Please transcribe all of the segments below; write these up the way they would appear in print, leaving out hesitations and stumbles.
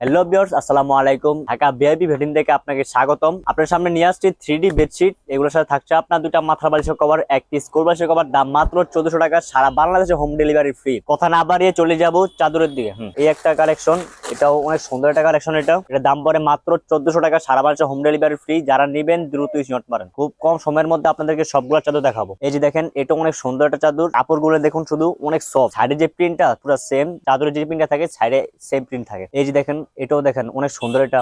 Hello viewers, আসসালামু আলাইকুম। Dhaka VIP ভেডিং থেকে আপনাকে স্বাগতম। আপনার সামনে নিয়ে আসছি 3D বেডশিট। এগুলোর সাথে থাকছে আপনার দুইটা মাথার বালিশের কভার, একটি স্কুল বালিশের কভার, দাম মাত্র 1400 টাকা। সারা বাংলাদেশে হোম ডেলিভারি ফ্রি। কথা না বাড়িয়ে চলে যাব চাদরের দিকে। এই একটা কালেকশন, এটাও অনেক সুন্দর একটা কালেকশন। এটা দাম পড়ে মাত্র 1400 টাকা। সারা বাংলাদেশে হোম ডেলিভারি ফ্রি। যারা নেবেন দ্রুত স্ক্রিনশট মারেন। খুব কম সময়ের মধ্যে আপনাদেরকে সবগুলো চাদর দেখাবো। এই যে দেখেন, এটা অনেক সুন্দর একটা চাদর। কাপড়গুলো দেখুন শুধু অনেক সফট। সাইডে যে প্রিন্টটা পুরো সেম, চাদরের যে প্রিন্টটা থাকে সাইডে সেম প্রিন্ট থাকে। এই যে দেখেন, এটাও দেখেন অনেক সুন্দর, এটা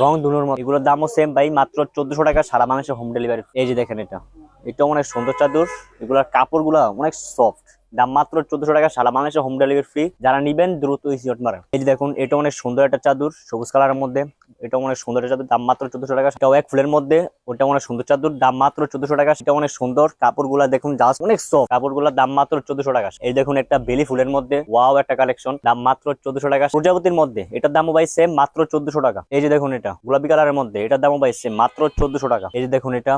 রং ধুলোর মতো। এগুলোর দামও সেম ভাই, মাত্র 1400 টাকা। সারা বাংলাদেশে হোম ডেলিভারি। এই যে দেখেন, এটা অনেক সুন্দর চাদর। এগুলোর কাপড়গুলো অনেক সফট। দাম মাত্র 1400 টাকা। সারা বাংলাদেশে হোম ডেলিভারি ফ্রি। যারা নিবেন দ্রুত স্ক্রিনশট মারেন। এই যে দেখুন, এটা অনেক সুন্দর একটা চাদর, সবুজ কালারের মধ্যে। এটা অনেক সুন্দর একটা চাদর, দাম মাত্র 1400 টাকা। সেটাও এক ফুলের মধ্যে। ওটা অনেক সুন্দর চাদর, দাম মাত্র 1400 টাকা। সেটা অনেক সুন্দর। কাপড়গুলা দেখুন জাস্ট অনেক সফট। কাপড়গুলোর দাম মাত্র 1400 টাকা। এই দেখুন, একটা বেলি ফুলের মধ্যে ওয়াও একটা কালেকশন, দাম মাত্র 1400 টাকা। প্রজাপতির মধ্যে এটার দামও ভাই সেম, মাত্র 1400 টাকা। এই যে দেখুন, এটা গোলাপি কালারের মধ্যে, এটার দামও ভাই সেম, মাত্র 1400 টাকা। এই যে দেখুন, এটা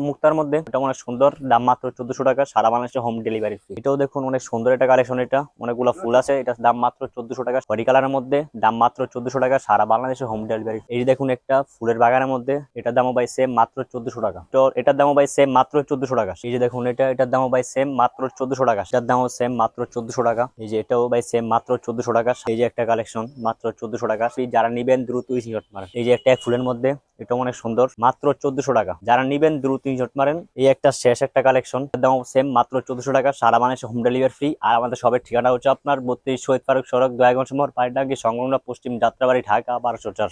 মুক্তার মধ্যে, এটা অনেক সুন্দর, দাম মাত্র 1400 টাকা। সারা বাংলাদেশে হোম ডেলিভারি ফ্রি। এটাও দেখুন অনেক সুন্দর একটা কালেকশন। এটা অনেকগুলো ফুল আছে, এটার দাম মাত্র 1400 টাকা। খয়রি কালারের মধ্যে, দাম মাত্র 1400 টাকা। সারা বাংলাদেশে হোম ডেলিভারি। এই যে দেখুন, একটা ফুলের বাগানের মধ্যে, এটার দামও ভাই সেম, মাত্র 1400 টাকা। তো এটার দামও ভাই সেম, মাত্র 1400 টাকা। এই যে দেখুন, এটার দামও ভাই সেম, মাত্র 1400 টাকা। এটার দামও সেম, মাত্র 1400 টাকা। এই যে এটাও ভাই সেম, মাত্র 1400 টাকা। এই যে একটা কালেকশন, মাত্র 1400 টাকা। যারা নিবেন দ্রুত স্ক্রিনশট মারেন। এই যে একটা এক ফুলের মধ্যে, এটা অনেক সুন্দর, মাত্র 1400 টাকা। যারা নিবেন দ্রুত স্ক্রিনশট মারেন। এই একটা শেষ একটা কালেকশন, দাম সেম, মাত্র 1400 টাকা। সারা বাংলাদেশে হোম ডেলিভারি ফ্রি। আর আমাদের সবের ঠিকানা হচ্ছে আপনার 32 শহীদ ফারুক সড়ক, দয়াগঞ্জ মোড়, পায়ডাঙ্গি সংলগ্ন, পশ্চিম যাত্রাবাড়ি, ঢাকা 1204।